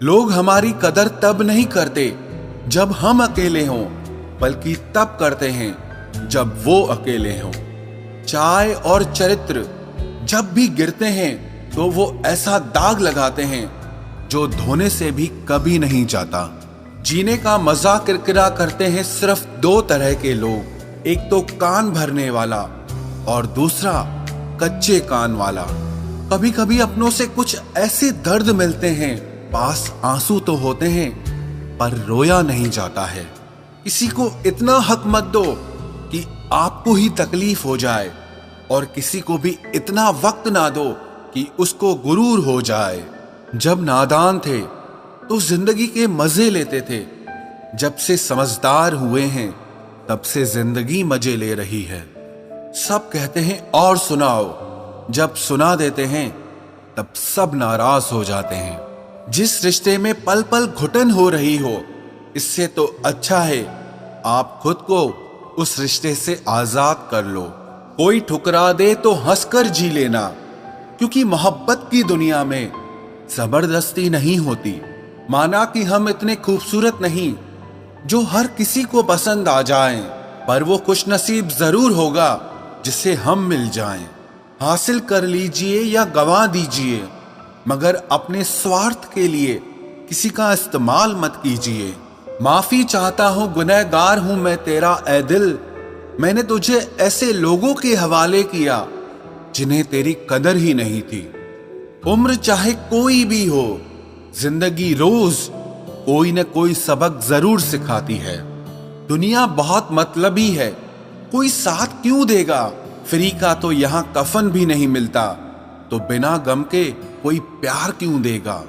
लोग हमारी कदर तब नहीं करते जब हम अकेले हों, बल्कि तब करते हैं जब वो अकेले हों। चाय और चरित्र जब भी गिरते हैं तो वो ऐसा दाग लगाते हैं जो धोने से भी कभी नहीं जाता। जीने का मजा किरकिरा करते हैं सिर्फ दो तरह के लोग, एक तो कान भरने वाला और दूसरा कच्चे कान वाला। कभी कभी अपनों से कुछ ऐसे दर्द मिलते हैं, पास आंसू तो होते हैं पर रोया नहीं जाता है। किसी को इतना हक मत दो कि आपको ही तकलीफ हो जाए, और किसी को भी इतना वक्त ना दो कि उसको गुरूर हो जाए। जब नादान थे तो जिंदगी के मजे लेते थे, जब से समझदार हुए हैं तब से जिंदगी मजे ले रही है। सब कहते हैं और सुनाओ, जब सुना देते हैं तब सब नाराज हो जाते हैं। जिस रिश्ते में पल पल घुटन हो रही हो, इससे तो अच्छा है आप खुद को उस रिश्ते से आजाद कर लो। कोई ठुकरा दे तो हंसकर जी लेना, क्योंकि मोहब्बत की दुनिया में जबरदस्ती नहीं होती। माना कि हम इतने खूबसूरत नहीं जो हर किसी को पसंद आ जाएं, पर वो खुशनसीब जरूर होगा जिसे हम मिल जाएं। हासिल कर लीजिए या गंवा दीजिए, मगर अपने स्वार्थ के लिए किसी का इस्तेमाल मत कीजिए। माफी चाहता हूं, गुनहगार हूं मैं तेरा ऐ दिल। मैंने तुझे ऐसे लोगों के हवाले किया जिन्हें तेरी कदर ही नहीं थी। उम्र चाहे कोई भी हो, जिंदगी रोज कोई न कोई सबक जरूर सिखाती है। दुनिया बहुत मतलबी है, कोई साथ क्यों देगा? फ्री का तो यहां कफन भी नहीं मिलता, तो बिना गम के कोई प्यार क्यों देगा?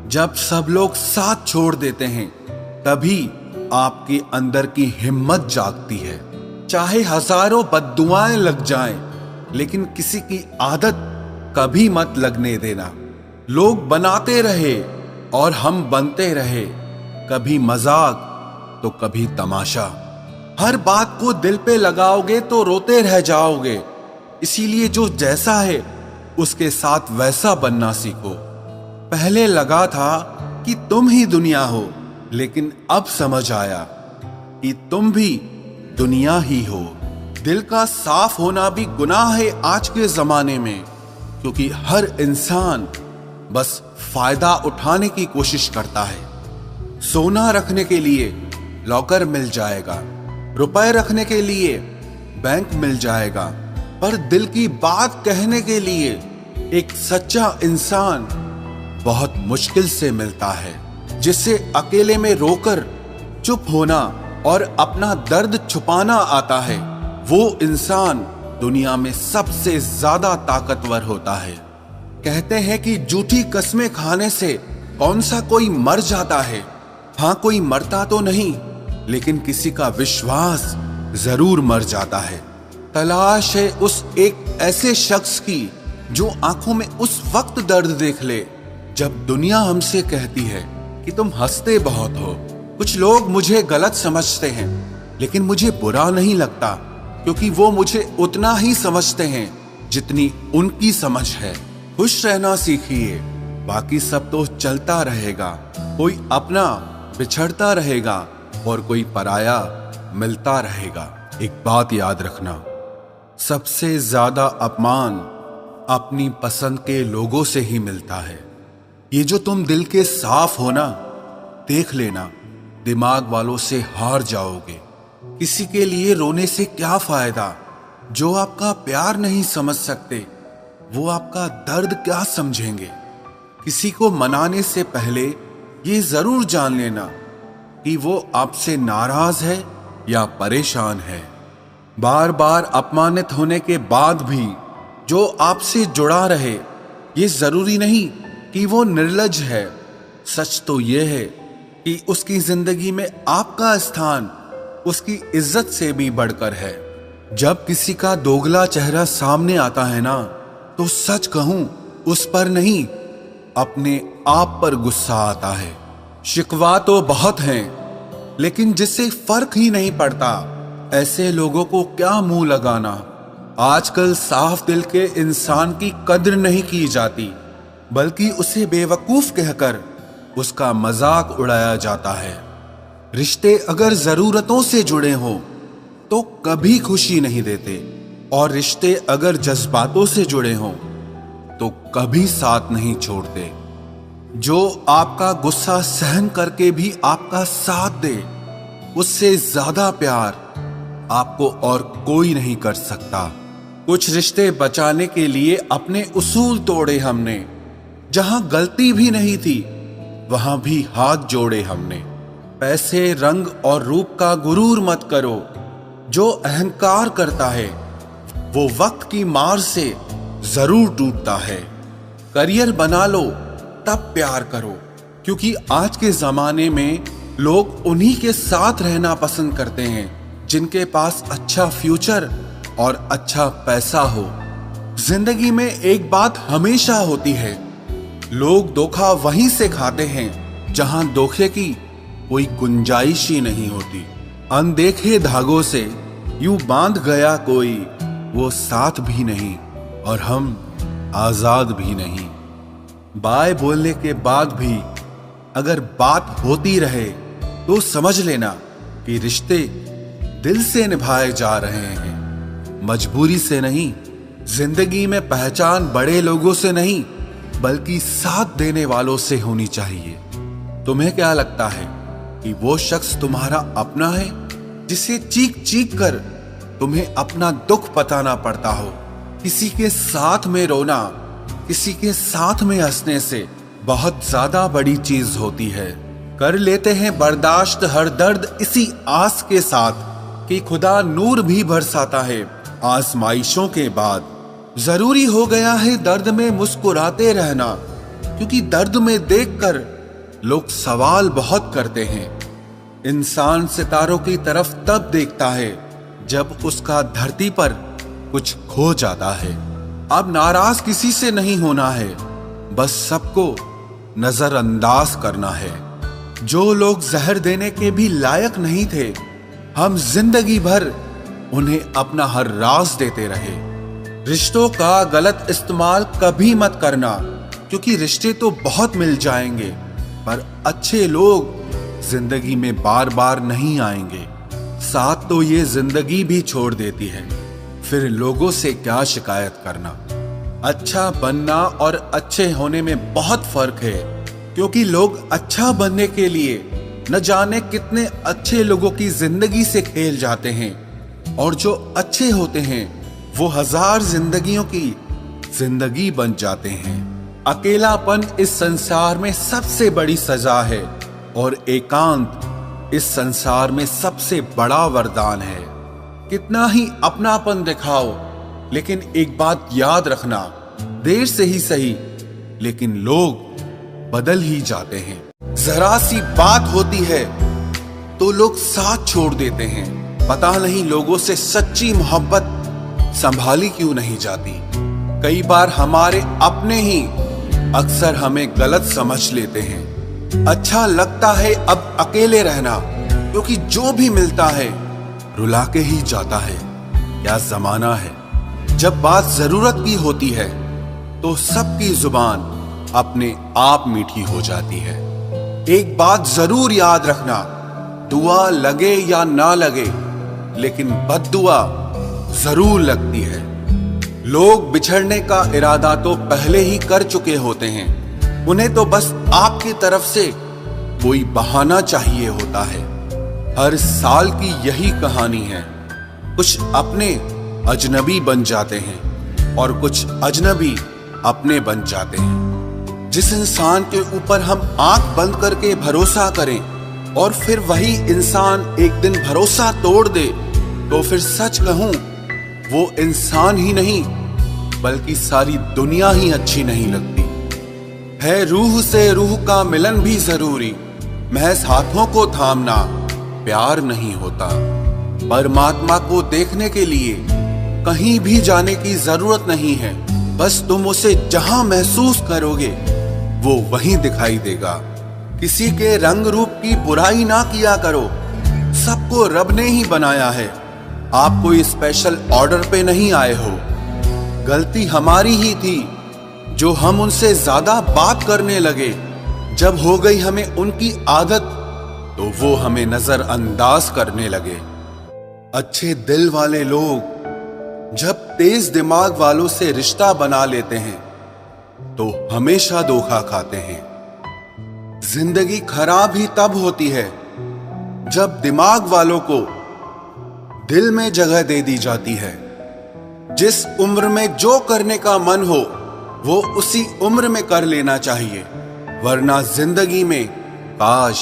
जब सब लोग साथ छोड़ देते हैं तभी आपके अंदर की हिम्मत जागती है। चाहे हजारों बद्दुआएं लग जाएं, लेकिन किसी की आदत कभी मत लगने देना। लोग बनाते रहे और हम बनते रहे, कभी मजाक तो कभी तमाशा। हर बात को दिल पे लगाओगे तो रोते रह जाओगे। इसीलिए जो जैसा है उसके साथ वैसा बनना सीखो। पहले लगा था कि तुम ही दुनिया हो, लेकिन अब समझ आया कि तुम भी दुनिया ही हो। दिल का साफ होना भी गुनाह है आज के जमाने में, क्योंकि हर इंसान बस फायदा उठाने की कोशिश करता है। सोना रखने के लिए लॉकर मिल जाएगा, रुपए रखने के लिए बैंक मिल जाएगा, पर दिल की बात कहने के लिए एक सच्चा इंसान बहुत मुश्किल से मिलता है। जिससे अकेले में रोकर चुप होना और अपना दर्द छुपाना आता है, वो इंसान दुनिया में सबसे ज्यादा ताकतवर होता है। कहते हैं कि झूठी कस्में खाने से कौन सा कोई मर जाता है। हाँ, कोई मरता तो नहीं, लेकिन किसी का विश्वास जरूर मर जाता है। तलाश है उस एक ऐसे शख्स की जो आंखों में उस वक्त दर्द देख ले जब दुनिया हमसे कहती है कि तुम हंसते बहुत हो। कुछ लोग मुझे गलत समझते हैं, लेकिन मुझे बुरा नहीं लगता, क्योंकि वो मुझे उतना ही समझते हैं जितनी उनकी समझ है। खुश रहना सीखिए, बाकी सब तो चलता रहेगा। कोई अपना बिछड़ता रहेगा और कोई पराया मिलता रहेगा। एक बात याद रखना, सबसे ज्यादा अपमान अपनी पसंद के लोगों से ही मिलता है। ये जो तुम दिल के साफ हो ना, देख लेना दिमाग वालों से हार जाओगे। किसी के लिए रोने से क्या फायदा? जो आपका प्यार नहीं समझ सकते, वो आपका दर्द क्या समझेंगे? किसी को मनाने से पहले ये जरूर जान लेना कि वो आपसे नाराज है या परेशान है। बार बार अपमानित होने के बाद भी जो आपसे जुड़ा रहे, ये जरूरी नहीं कि वो निर्लज है। सच तो ये है कि उसकी जिंदगी में आपका स्थान उसकी इज्जत से भी बढ़कर है। जब किसी का दोगला चेहरा सामने आता है ना, तो सच कहूं उस पर नहीं, अपने आप पर गुस्सा आता है। शिकवा तो बहुत हैं, लेकिन जिससे फर्क ही नहीं पड़ता, ऐसे लोगों को क्या मुंह लगाना। आजकल साफ दिल के इंसान की कद्र नहीं की जाती, बल्कि उसे बेवकूफ कहकर उसका मजाक उड़ाया जाता है। रिश्ते अगर जरूरतों से जुड़े हों तो कभी खुशी नहीं देते, और रिश्ते अगर जज्बातों से जुड़े हों तो कभी साथ नहीं छोड़ते। जो आपका गुस्सा सहन करके भी आपका साथ दे, उससे ज्यादा प्यार आपको और कोई नहीं कर सकता। कुछ रिश्ते बचाने के लिए अपने उसूल तोड़े हमने, जहां गलती भी नहीं थी वहां भी हाथ जोड़े हमने। पैसे, रंग और रूप का गुरूर मत करो। जो अहंकार करता है वो वक्त की मार से जरूर टूटता है। करियर बना लो तब प्यार करो, क्योंकि आज के जमाने में लोग उन्हीं के साथ रहना पसंद करते हैं जिनके पास अच्छा फ्यूचर और अच्छा पैसा हो। जिंदगी में एक बात हमेशा होती है, लोग धोखा वहीं से खाते हैं जहां धोखे की कोई गुंजाइश ही नहीं होती। अनदेखे धागों से यूं बांध गया कोई, वो साथ भी नहीं और हम आजाद भी नहीं। बाय बोलने के बाद भी अगर बात होती रहे तो समझ लेना कि रिश्ते दिल से निभाए जा रहे हैं, मजबूरी से नहीं। जिंदगी में पहचान बड़े लोगों से नहीं बल्कि साथ देने वालों से होनी चाहिए। तुम्हें क्या लगता है कि वो शख्स तुम्हारा अपना है जिसे चीख चीख कर तुम्हें अपना दुख बताना पड़ता हो? किसी के साथ में रोना, किसी के साथ में हंसने से बहुत ज्यादा बड़ी चीज होती है। कर लेते हैं बर्दाश्त हर दर्द इसी आस के साथ कि खुदा नूर भी बरसाता है आजमाइशों के बाद। जरूरी हो गया है दर्द में मुस्कुराते रहना, क्योंकि दर्द में देखकर लोग सवाल बहुत करते हैं। इंसान सितारों की तरफ तब देखता है जब उसका धरती पर कुछ खो जाता है। अब नाराज किसी से नहीं होना है, बस सबको नजरअंदाज करना है। जो लोग जहर देने के भी लायक नहीं थे, हम जिंदगी भर उन्हें अपना हर राज देते रहे। रिश्तों का गलत इस्तेमाल कभी मत करना, क्योंकि रिश्ते तो बहुत मिल जाएंगे पर अच्छे लोग जिंदगी में बार बार नहीं आएंगे। साथ तो ये जिंदगी भी छोड़ देती है, फिर लोगों से क्या शिकायत करना। अच्छा बनना और अच्छे होने में बहुत फर्क है, क्योंकि लोग अच्छा बनने के लिए न जाने कितने अच्छे लोगों की जिंदगी से खेल जाते हैं, और जो अच्छे होते हैं वो हजार जिंदगियों की जिंदगी बन जाते हैं। अकेलापन इस संसार में सबसे बड़ी सजा है और एकांत इस संसार में सबसे बड़ा वरदान है। कितना ही अपनापन दिखाओ, लेकिन एक बात याद रखना, देर से ही सही लेकिन लोग बदल ही जाते हैं। जरा सी बात होती है तो लोग साथ छोड़ देते हैं। पता नहीं लोगों से सच्ची मोहब्बत संभाली क्यों नहीं जाती। कई बार हमारे अपने ही अक्सर हमें गलत समझ लेते हैं। अच्छा लगता है अब अकेले रहना, क्योंकि जो भी मिलता है रुला के ही जाता है। क्या जमाना है। जब बात जरूरत की होती है तो सबकी जुबान अपने आप मीठी हो जाती है। एक बात जरूर याद रखना, दुआ लगे या ना लगे, लेकिन बद्दुआ जरूर लगती है। लोग बिछड़ने का इरादा तो पहले ही कर चुके होते हैं, उन्हें तो बस आपकी तरफ से कोई बहाना चाहिए होता है। हर साल की यही कहानी है। कुछ अपने अजनबी बन जाते हैं और कुछ अजनबी अपने बन जाते हैं। जिस इंसान के ऊपर हम आंख बंद करके भरोसा करें और फिर वही इंसान एक दिन भरोसा तोड़ दे, तो फिर सच कहूं वो इंसान ही नहीं बल्कि सारी दुनिया ही अच्छी नहीं लगती है। रूह से रूह का मिलन भी जरूरी, महज हाथों को थामना प्यार नहीं होता। परमात्मा को देखने के लिए कहीं भी जाने की जरूरत नहीं है, बस तुम उसे जहां महसूस करोगे वो वहीं दिखाई देगा। किसी के रंग रूप की बुराई ना किया करो, सबको रब ने ही बनाया है। आप कोई स्पेशल ऑर्डर पे नहीं आए हो। गलती हमारी ही थी जो हम उनसे ज्यादा बात करने लगे, जब हो गई हमें उनकी आदत तो वो हमें नजरअंदाज करने लगे। अच्छे दिल वाले लोग जब तेज दिमाग वालों से रिश्ता बना लेते हैं तो हमेशा धोखा खाते हैं। जिंदगी खराब ही तब होती है जब दिमाग वालों को दिल में जगह दे दी जाती है। जिस उम्र में जो करने का मन हो वो उसी उम्र में कर लेना चाहिए, वरना जिंदगी में काश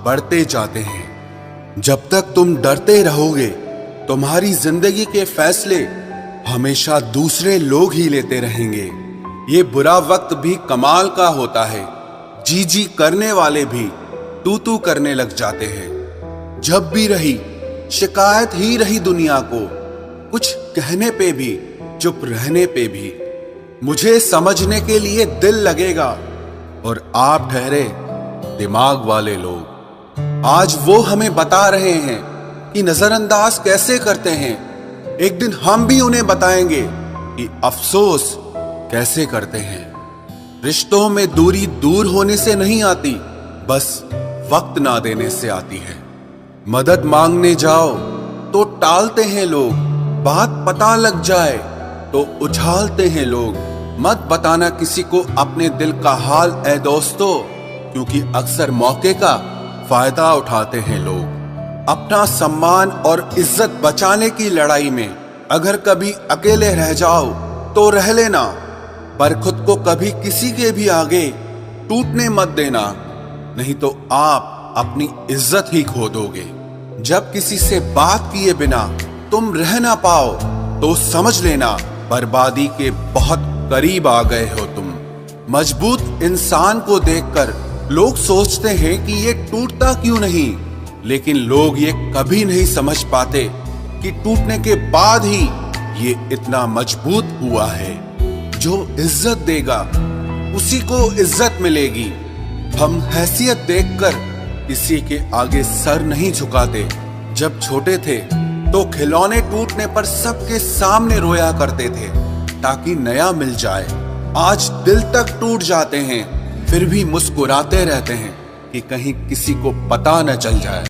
बढ़ते जाते हैं। जब तक तुम डरते रहोगे तुम्हारी जिंदगी के फैसले हमेशा दूसरे लोग ही लेते रहेंगे। ये बुरा वक्त भी कमाल का होता है, जी जी करने वाले भी तू तू करने लग जाते हैं। जब भी रही शिकायत ही रही दुनिया को, कुछ कहने पे भी चुप रहने पे भी। मुझे समझने के लिए दिल लगेगा और आप ठहरे दिमाग वाले लोग। आज वो हमें बता रहे हैं कि नजरअंदाज कैसे करते हैं। एक दिन हम भी उन्हें बताएंगे कि अफसोस कैसे करते हैं। रिश्तों में दूरी दूर होने से नहीं आती, बस वक्त ना देने से आती है। मदद मांगने जाओ तो टालते हैं लोग, बात पता लग जाए तो उछालते हैं लोग। मत बताना किसी को अपने दिल का हाल ऐ दोस्तों, क्योंकि अक्सर मौके का फायदा उठाते हैं लोग। अपना सम्मान और इज्जत बचाने की लड़ाई में अगर कभी अकेले रह जाओ तो रह लेना, पर खुद को कभी किसी के भी आगे टूटने मत देना, नहीं तो आप अपनी इज्जत ही खो दोगे। जब किसी से बात किए बिना तुम रह ना पाओ तो समझ लेना बर्बादी के बहुत करीब आ गए हो तुम। मजबूत इंसान को देखकर लोग सोचते हैं कि ये टूटता क्यों नहीं, लेकिन लोग ये कभी नहीं समझ पाते कि टूटने के बाद ही ये इतना मजबूत हुआ है। जो इज्जत देगा उसी को इज्जत मिलेगी। हम हैसियत देखकर किसी के आगे सर नहीं झुकाते। जब छोटे थे तो खिलौने टूटने पर सबके सामने रोया करते थे ताकि नया मिल जाए। आज दिल तक टूट जाते हैं फिर भी मुस्कुराते रहते हैं कि कहीं किसी को पता न चल जाए।